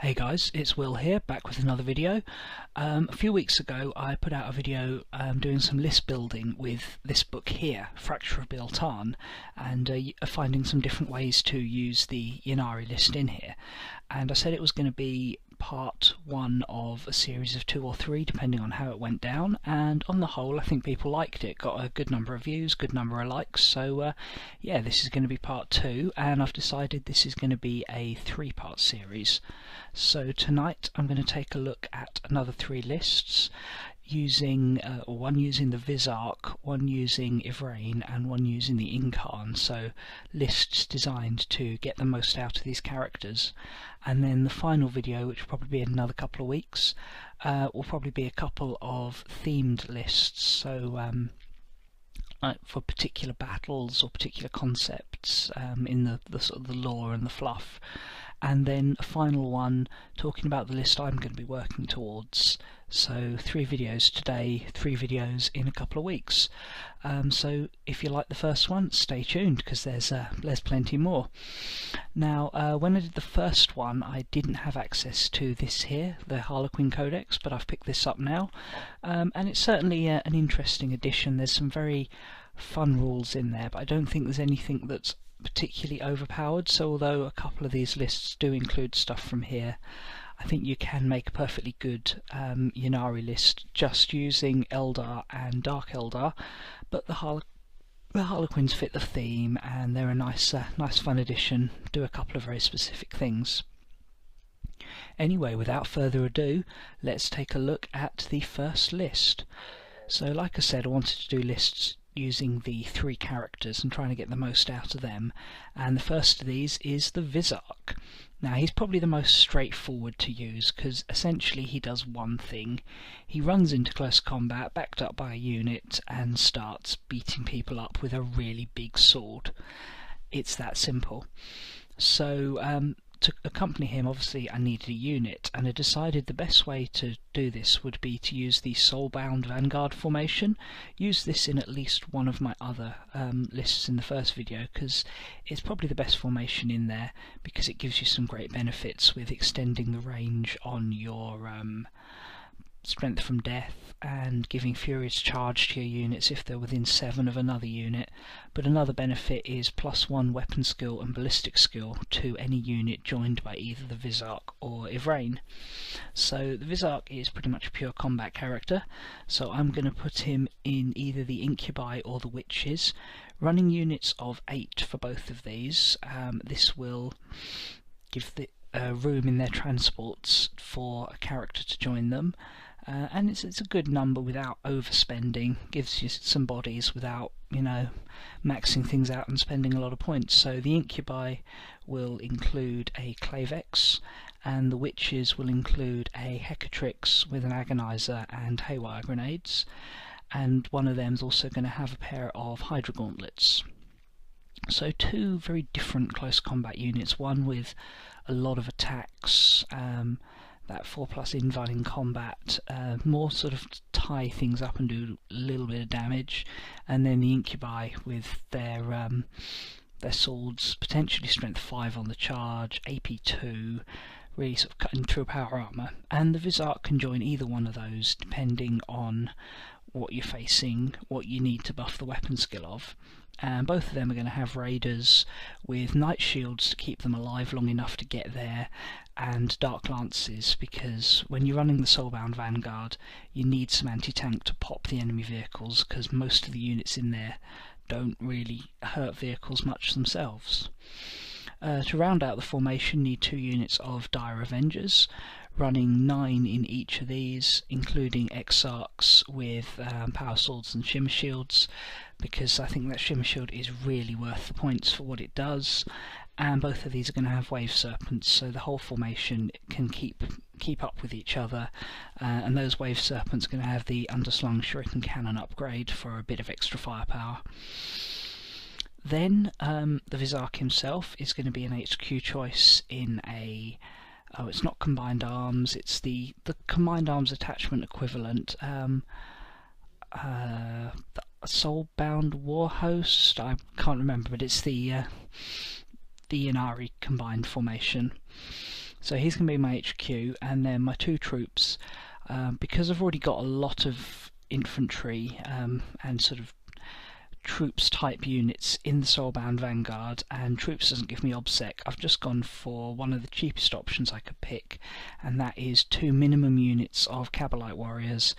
Hey guys, it's Will here, back with another video. A few weeks ago I put out a video doing some list building with this book here, Fracture of Biel Tan, and finding some different ways to use the Ynnari list in here. And I said it was going to be part one of a series of 2 or 3 depending on how it went down, and on the whole I think people liked it, got a good number of views, good number of likes, so yeah, this is going to be part 2, and I've decided this is going to be a 3-part series. So tonight I'm going to take a look at another 3 lists using one using the Visarch, one using Yvraine, and one using the Yncarne, so lists designed to get the most out of these characters. And then the final video, which will probably be in another couple of weeks, will probably be a couple of themed lists, so for particular battles or particular concepts in the sort of the lore and the fluff. And then a final one talking about the list I'm going to be working towards. So 3 videos today, 3 videos in a couple of weeks. So if you like the first one, stay tuned because there's plenty more. Now when I did the first one I didn't have access to this here, the Harlequin Codex, but I've picked this up now, and it's certainly an interesting addition. There's some very fun rules in there, but I don't think there's anything that's particularly overpowered, so although a couple of these lists do include stuff from here, I think you can make a perfectly good Ynnari list just using Eldar and Dark Eldar, but the Harlequins fit the theme and they're a nice fun addition, do a couple of very specific things. Anyway, without further ado, let's take a look at the first list. So like I said, I wanted to do lists using the 3 characters and trying to get the most out of them, and the first of these is the Visarch. Now he's probably the most straightforward to use because essentially he does one thing. He runs into close combat backed up by a unit and starts beating people up with a really big sword. It's that simple. So to accompany him, obviously I needed a unit, and I decided the best way to do this would be to use the Soulbound Vanguard formation. Use this in at least one of my other lists in the first video because it's probably the best formation in there because it gives you some great benefits with extending the range on your strength from death and giving furious charge to your units if they're within 7 of another unit. But another benefit is +1 weapon skill and ballistic skill to any unit joined by either the Visarch or Yvraine. So the Visarch is pretty much a pure combat character, so I'm going to put him in either the Incubi or the Witches, running units of 8 for both of these. This will give the room in their transports for a character to join them. And it's a good number without overspending, gives you some bodies without, you know, maxing things out and spending a lot of points. So the Incubi will include a Clavex, and the Witches will include a Hecatrix with an Agonizer and Haywire Grenades, and one of them is also going to have a pair of Hydra Gauntlets. So 2 very different close combat units, one with a lot of attacks, that 4+ invul in combat, more sort of tie things up and do a little bit of damage, and then the Incubi with their swords, potentially strength 5 on the charge, AP 2, really sort of cutting through power armour. And the Visarch can join either one of those depending on what you're facing, what you need to buff the weapon skill of. And both of them are going to have raiders with night shields to keep them alive long enough to get there, and dark lances, because when you're running the Soulbound Vanguard you need some anti-tank to pop the enemy vehicles because most of the units in there don't really hurt vehicles much themselves. To round out the formation, need 2 units of Dire Avengers, running 9 in each of these, including Exarchs with power swords and shimmer shields, because I think that shimmer shield is really worth the points for what it does. And both of these are going to have wave serpents, so the whole formation can keep up with each other, and those wave serpents are going to have the underslung shuriken cannon upgrade for a bit of extra firepower. Then the Visarch himself is going to be an HQ choice in a it's not combined arms, it's the combined arms attachment equivalent, the Soulbound Warhost, I can't remember, but it's the Ynnari combined formation. So he's going to be my HQ, and then my 2 troops, because I've already got a lot of infantry and sort of troops type units in the Soulbound Vanguard, and troops doesn't give me obsec, I've just gone for one of the cheapest options I could pick, and that is 2 minimum units of Cabalite warriors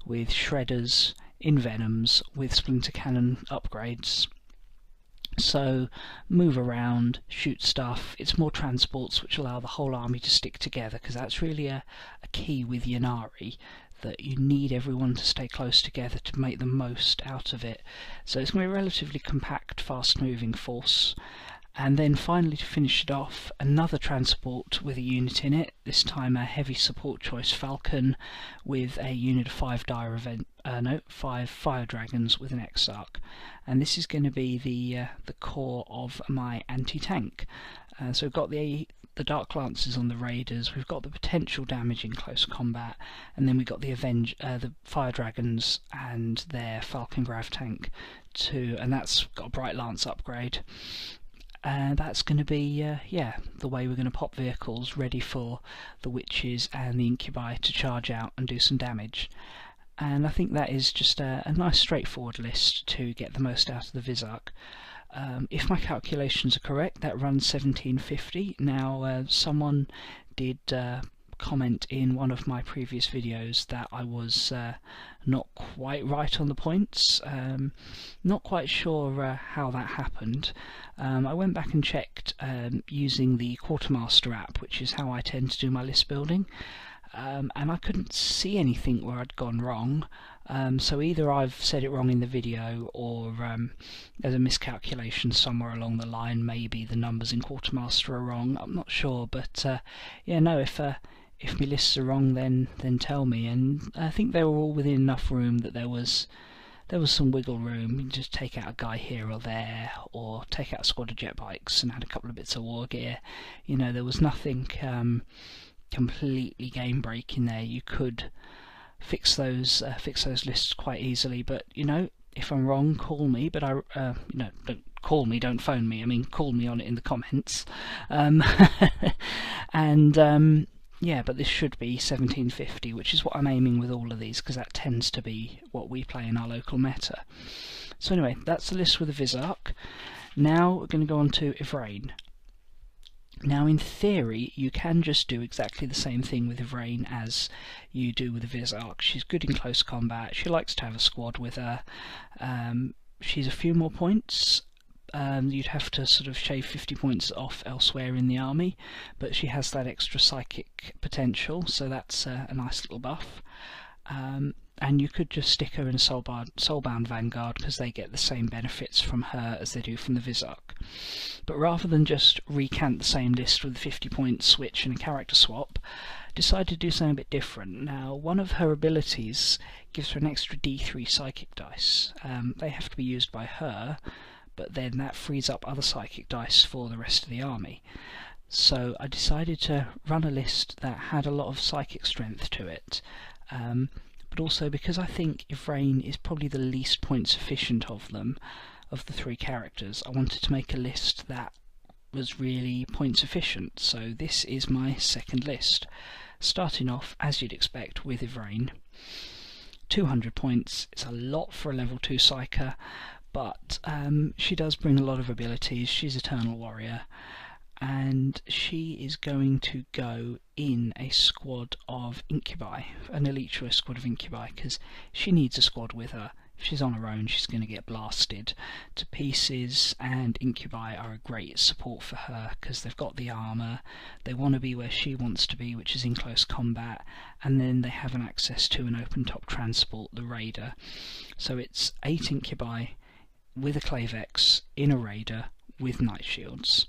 with shredders, envenoms, with splinter cannon upgrades. So move around, shoot stuff. It's more transports which allow the whole army to stick together, because that's really a key with Ynnari, that you need everyone to stay close together to make the most out of it. So it's going to be a relatively compact, fast moving force. And then finally, to finish it off, another transport with a unit in it, this time a heavy support choice Falcon with a unit of 5 5 fire dragons with an Exarch. And this is going to be the core of my anti-tank. So we've got the Dark Lances on the Raiders, we've got the potential damage in close combat, and then we've got the Fire Dragons and their Falcon Grav tank too, and that's got a Bright Lance upgrade. That's going to be yeah, the way we're going to pop vehicles ready for the Witches and the Incubi to charge out and do some damage. And I think that is just a nice straightforward list to get the most out of the Visarch. If my calculations are correct, that runs 1750. Now someone did comment in one of my previous videos that I was not quite right on the points. Not quite sure how that happened. I went back and checked using the Quartermaster app, which is how I tend to do my list building, and I couldn't see anything where I'd gone wrong. So either I've said it wrong in the video, or there's a miscalculation somewhere along the line. Maybe the numbers in Quartermaster are wrong, I'm not sure, but yeah, no, if my lists are wrong, then tell me. And I think they were all within enough room that there was some wiggle room. You can just take out a guy here or there, or take out a squad of jet bikes and add a couple of bits of war gear. You know, there was nothing completely game breaking there. You could fix those lists quite easily. But you know, if I'm wrong, call me. But you know, don't call me, don't phone me. I mean, call me on it in the comments. And yeah, but this should be 1750, which is what I'm aiming with all of these, because that tends to be what we play in our local meta. So anyway, that's the list with the Visarch. Now we're going to go on to Yvraine. Now in theory, you can just do exactly the same thing with Yvraine as you do with the Visarch. She's good in close combat, she likes to have a squad with her. She's a few more points. You'd have to sort of shave 50 points off elsewhere in the army, but she has that extra psychic potential, so that's a nice little buff. And you could just stick her in a Soulbound Vanguard, because they get the same benefits from her as they do from the Visarch. But rather than just recant the same list with a 50 point switch and a character swap, decided to do something a bit different. Now, one of her abilities gives her an extra D3 psychic dice. They have to be used by her, but then that frees up other psychic dice for the rest of the army. So I decided to run a list that had a lot of psychic strength to it, but also because I think Yvraine is probably the least points efficient of them, of the 3 characters. I wanted to make a list that was really points efficient, so this is my second list, starting off, as you'd expect, with Yvraine. 200 points, it's a lot for a level 2 psyker, but she does bring a lot of abilities. She's Eternal Warrior, and she is going to go in a squad of Incubi, an elite choice squad of Incubi, because she needs a squad with her. If she's on her own, she's going to get blasted to pieces, and Incubi are a great support for her because they've got the armour, they want to be where she wants to be, which is in close combat, and then they have an access to an open top transport, the Raider. So it's 8 Incubi with a Clavex in a Raider with Night Shields,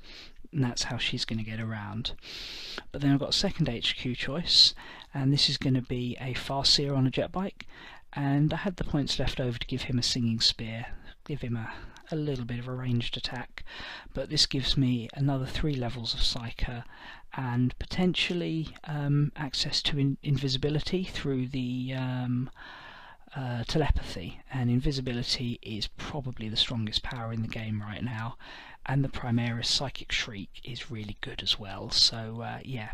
and that's how she's going to get around. But then I've got a second HQ choice, and this is going to be a Farseer on a jet bike, and I had the points left over to give him a Singing Spear, give him a little bit of a ranged attack, but this gives me another 3 levels of Psyker and potentially access to invisibility through the telepathy, and invisibility is probably the strongest power in the game right now, and the Primaris Psychic Shriek is really good as well, so yeah,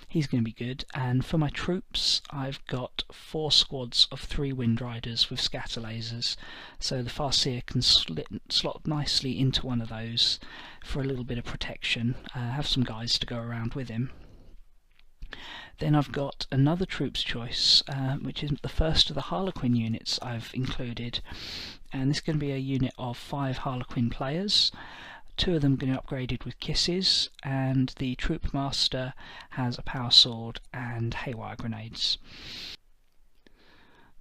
he's going to be good. And for my troops, I've got 4 squads of 3 Wind Riders with scatter lasers, so the Farseer can slot nicely into one of those for a little bit of protection, have some guys to go around with him. Then I've got another troops choice, which is the first of the Harlequin units I've included, and this is going to be a unit of 5 Harlequin players. 2 of them are going to be upgraded with kisses, and the troop master has a power sword and haywire grenades.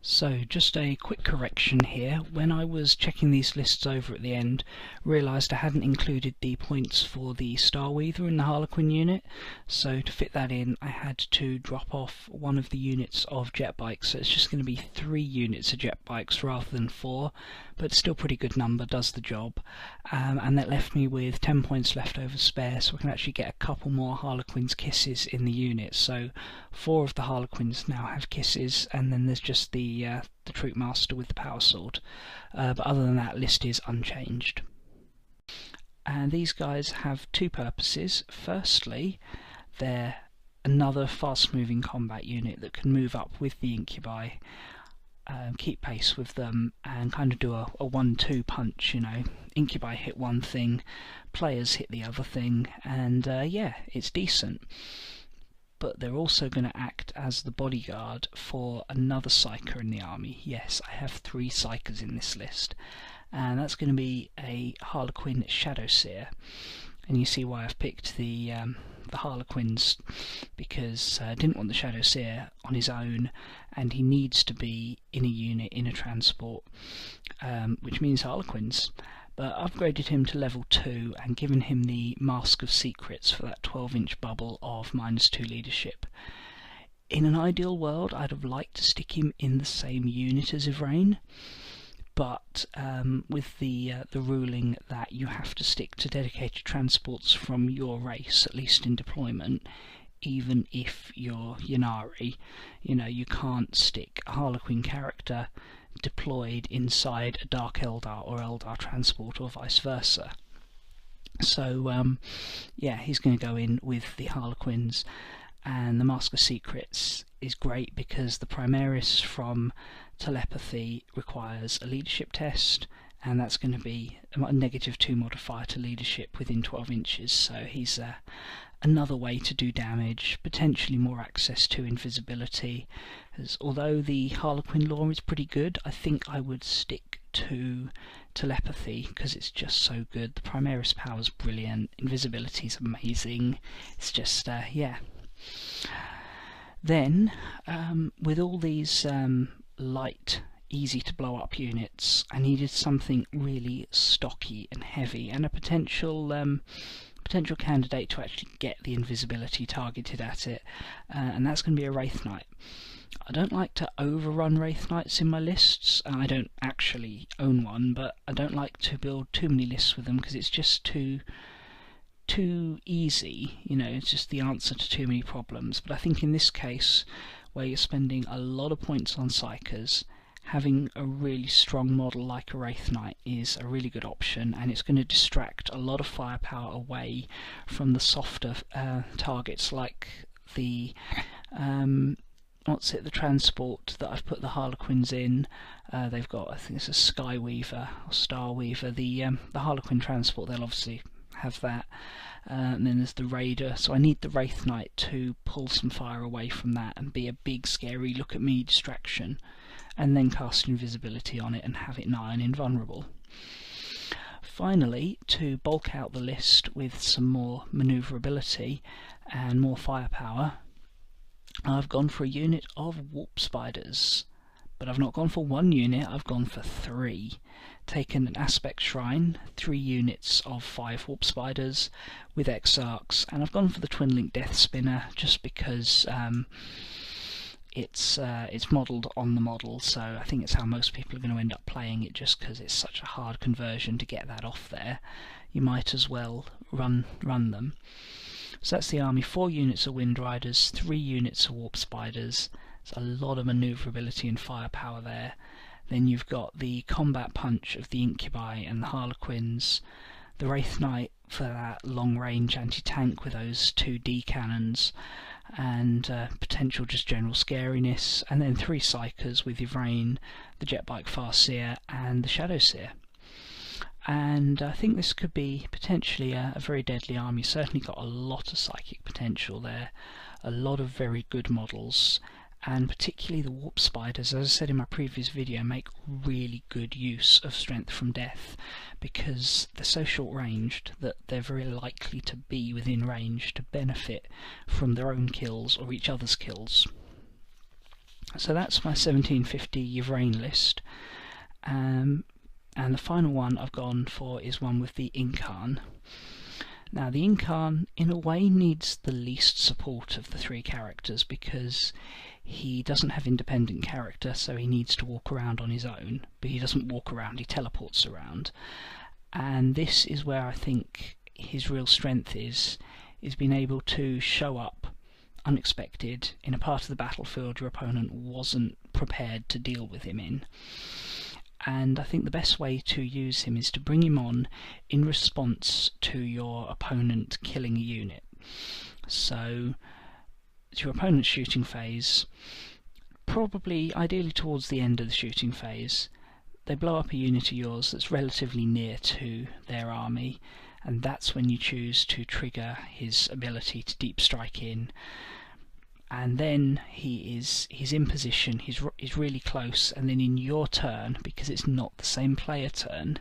So just a quick correction here. When I was checking these lists over at the end, realised I hadn't included the points for the Star Weaver in the Harlequin unit, so to fit that in I had to drop off one of the units of jet bikes, so it's just going to be 3 units of jet bikes rather than 4, but still pretty good number, does the job. And that left me with 10 points left over spare, so I can actually get a couple more Harlequins kisses in the unit. So 4 of the Harlequins now have kisses, and then there's just the troop master with the power sword. But other than that, list is unchanged. And these guys have 2 purposes. Firstly, they're another fast-moving combat unit that can move up with the incubi, keep pace with them, and kind of do a 1-2 punch, you know. Incubi hit one thing, players hit the other thing, and yeah, it's decent. But they're also going to act as the bodyguard for another Psyker in the army. Yes, I have 3 Psykers in this list, and that's going to be a Harlequin Shadowseer. And you see why I've picked the Harlequins, because I didn't want the Shadowseer on his own, and he needs to be in a unit, in a transport, which means Harlequins. But I've upgraded him to level 2 and given him the Mask of Secrets for that 12-inch bubble of -2 leadership. In an ideal world, I'd have liked to stick him in the same unit as Yvraine, but with the ruling that you have to stick to dedicated transports from your race, at least in deployment, even if you're Ynnari, you know, you can't stick a Harlequin character deployed inside a Dark Eldar or Eldar transport or vice versa. So yeah, he's going to go in with the Harlequins, and the Mask of Secrets is great because the Primaris from Telepathy requires a leadership test, and that's going to be a -2 modifier to leadership within 12 inches, so he's another way to do damage, potentially more access to invisibility. As although the Harlequin lore is pretty good, I think I would stick to Telepathy because it's just so good. The Primaris power is brilliant, invisibility is amazing, it's just yeah. Then with all these light, easy to blow up units, I needed something really stocky and heavy, and a potential candidate to actually get the invisibility targeted at it, and that's going to be a Wraith Knight. I don't like to overrun Wraith Knights in my lists. I don't actually own one, but I don't like to build too many lists with them because it's just too easy, you know, it's just the answer to too many problems. But I think in this case, where you're spending a lot of points on Psykers, having a really strong model like a Wraith Knight is a really good option, and it's going to distract a lot of firepower away from the softer targets like the the transport that I've put the Harlequins in. They've got, I think it's a Sky Weaver or Star Weaver. The Harlequin transport, they'll obviously have that, and then there's the Raider, so I need the Wraith Knight to pull some fire away from that and be a big scary look at me distraction, and then cast invisibility on it and have it nigh and invulnerable. Finally, to bulk out the list with some more manoeuvrability and more firepower, I've gone for a unit of Warp Spiders. But I've not gone for 1 unit, I've gone for 3. Taken an Aspect Shrine, 3 units of 5 Warp Spiders with Exarchs, and I've gone for the Twin Link Death Spinner just because it's modelled on the model, so I think it's how most people are going to end up playing it, just because it's such a hard conversion to get that off there. You might as well run them. So that's the army, 4 units of Wind Riders, 3 units of Warp Spiders. There's a lot of manoeuvrability and firepower there. Then you've got the combat punch of the Incubi and the Harlequins, the Wraith Knight for that long-range anti-tank with those 2D cannons, and potential just general scariness, and then 3 Psykers with Yvraine, the Jetbike Farseer, and the Shadow Seer. And I think this could be potentially a very deadly army. Certainly got a lot of psychic potential there, a lot of very good models, and particularly the Warp Spiders, as I said in my previous video, make really good use of Strength from Death, because they're so short ranged that they're very likely to be within range to benefit from their own kills or each other's kills. So that's my 1750 Yvraine list. And the final one I've gone for is one with the Yncarne. Now the Yncarne in a way needs the least support of the 3 characters, because he doesn't have independent character, so he needs to walk around on his own, but he doesn't walk around, he teleports around. And this is where I think his real strength is being able to show up unexpected in a part of the battlefield your opponent wasn't prepared to deal with him in. And I think the best way to use him is to bring him on in response to your opponent killing a unit. So it's your opponent's shooting phase, probably ideally towards the end of the shooting phase. They blow up a unit of yours that's relatively near to their army, and that's when you choose to trigger his ability to deep strike in. And then he's in position, he's really close, and then in your turn, because it's not the same player turn,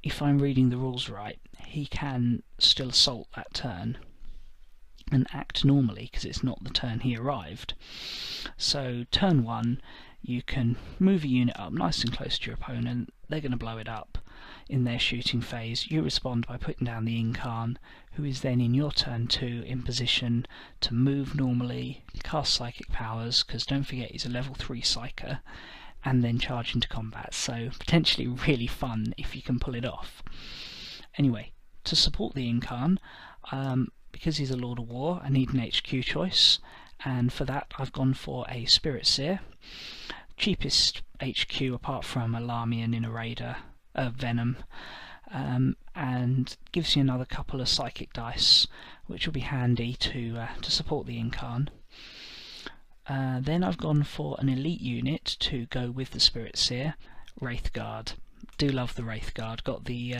if I'm reading the rules right, he can still assault that turn and act normally, because it's not the turn he arrived. So turn 1, you can move a unit up nice and close to your opponent, they're going to blow it up in their shooting phase. You respond by putting down the Yncarne, who is then in your turn 2 in position to move normally, cast psychic powers, because don't forget he's a level 3 Psyker, and then charge into combat. So potentially really fun if you can pull it off. Anyway, to support the Yncarne, because he's a Lord of War, I need an HQ choice, and for that I've gone for a Spirit Seer. Cheapest HQ apart from a Lamy and Ynnead, Venom, and gives you another couple of psychic dice, which will be handy to support the Yncarne. Then I've gone for an elite unit to go with the Spirit Seer, Wraith Guard. Do love the Wraith Guard. Got the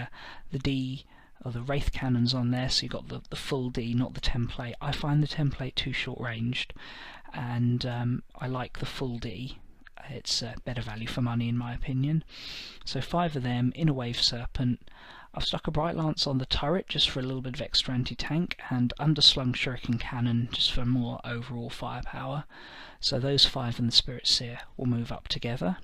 D or the Wraith cannons on there, so you've got the full D, not the template. I find the template too short ranged, and I like the full D. It's better value for money in my opinion. So 5 of them in a Wave Serpent. I've stuck a Bright Lance on the turret just for a little bit of extra anti-tank, and underslung Shuriken Cannon just for more overall firepower. So those 5 and the Spirit Seer will move up together.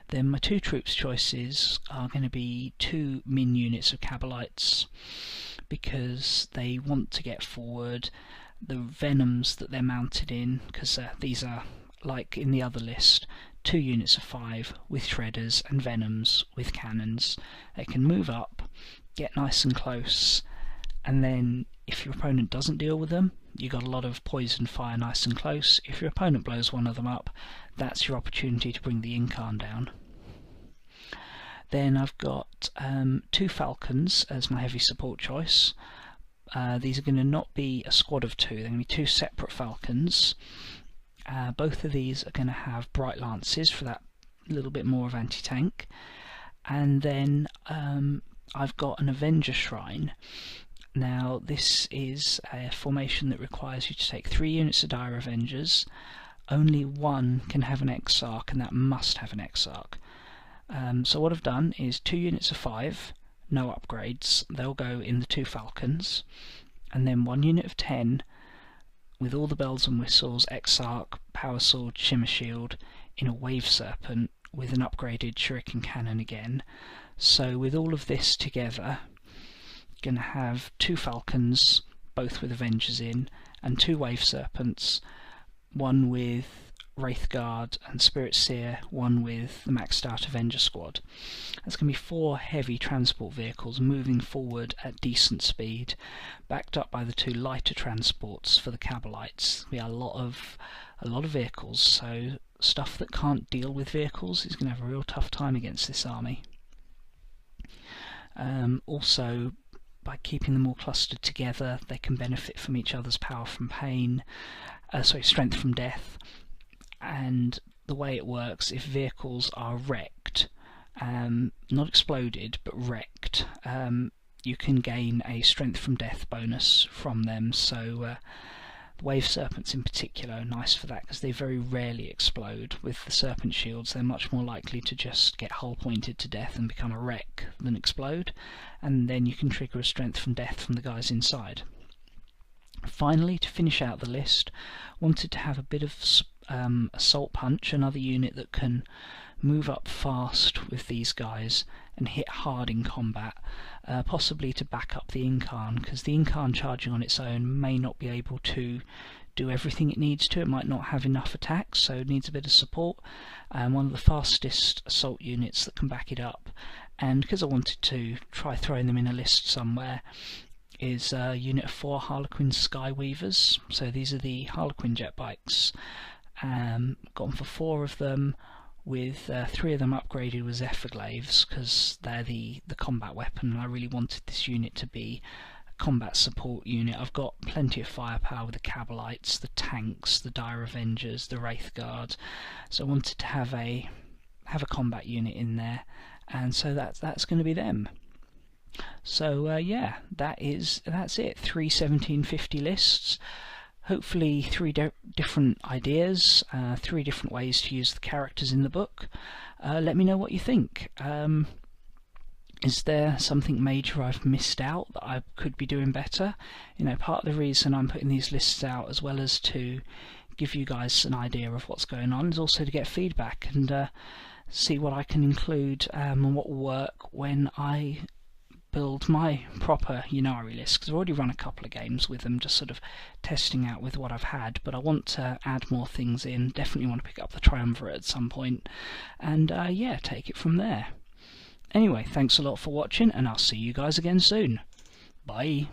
Then my 2 troops choices are going to be 2 min units of Cabalites, because they want to get forward. The Venoms that they're mounted in, because these are, like in the other list, 2 units of 5 with Shredders and Venoms with cannons. They can move up, get nice and close, and then if your opponent doesn't deal with them, you got a lot of poison fire nice and close. If your opponent blows one of them up, that's your opportunity to bring the Yncarne down. Then I've got 2 Falcons as my heavy support choice. These are going to not be a squad of 2, they're going to be 2 separate Falcons. Both of these are going to have Bright Lances for that little bit more of anti-tank. And then I've got an Avenger Shrine. Now this is a formation that requires you to take 3 units of Dire Avengers. Only 1 can have an Exarch, and that must have an Exarch. So what I've done is 2 units of 5, no upgrades, they'll go in the 2 Falcons, and then 1 unit of 10 with all the bells and whistles, Exarch, Power Sword, Shimmer Shield, in a Wave Serpent with an upgraded Shuriken Cannon again. So with all of this together, going to have 2 Falcons, both with Avengers in, and 2 Wave Serpents, 1 with Wraith Guard and Spirit Seer, 1 with the maxed out Avenger squad. That's going to be 4 heavy transport vehicles moving forward at decent speed, backed up by the 2 lighter transports for the Cabalites. We have a lot of vehicles, so stuff that can't deal with vehicles is going to have a real tough time against this army. Also, by keeping them all clustered together, they can benefit from each other's power from pain, strength from death. And the way it works, if vehicles are wrecked, not exploded but wrecked, you can gain a strength from death bonus from them. So the wave serpents in particular are nice for that, because they very rarely explode. With the serpent shields, they're much more likely to just get hull pointed to death and become a wreck than explode, and then you can trigger a strength from death from the guys inside. Finally, to finish out the list, wanted to have a bit of assault punch, another unit that can move up fast with these guys and hit hard in combat, possibly to back up the Yncarne, because the Yncarne charging on its own may not be able to do everything it needs to. It might not have enough attacks, so it needs a bit of support. One of the fastest assault units that can back it up, and because I wanted to try throwing them in a list somewhere, is a unit of 4 Harlequin Skyweavers. So these are the Harlequin jet bikes. Got them for 4 of them, with 3 of them upgraded with Zephyr Glaives, because they're the combat weapon, and I really wanted this unit to be a combat support unit. I've got plenty of firepower with the Cabalites, the tanks, the Dire Avengers, the Wraith Guard, so I wanted to have a combat unit in there, and so that's going to be them. So yeah, that's it. 3 1750 lists. Hopefully 3 different ideas, 3 different ways to use the characters in the book. Let me know what you think. Is there something major I've missed out that I could be doing better? You know, part of the reason I'm putting these lists out, as well as to give you guys an idea of what's going on, is also to get feedback and see what I can include and what will work when I build my proper Ynnari list, because I've already run a couple of games with them, just sort of testing out with what I've had, but I want to add more things in. Definitely want to pick up the triumvirate at some point, and yeah, take it from there. Anyway, thanks a lot for watching, and I'll see you guys again soon. Bye.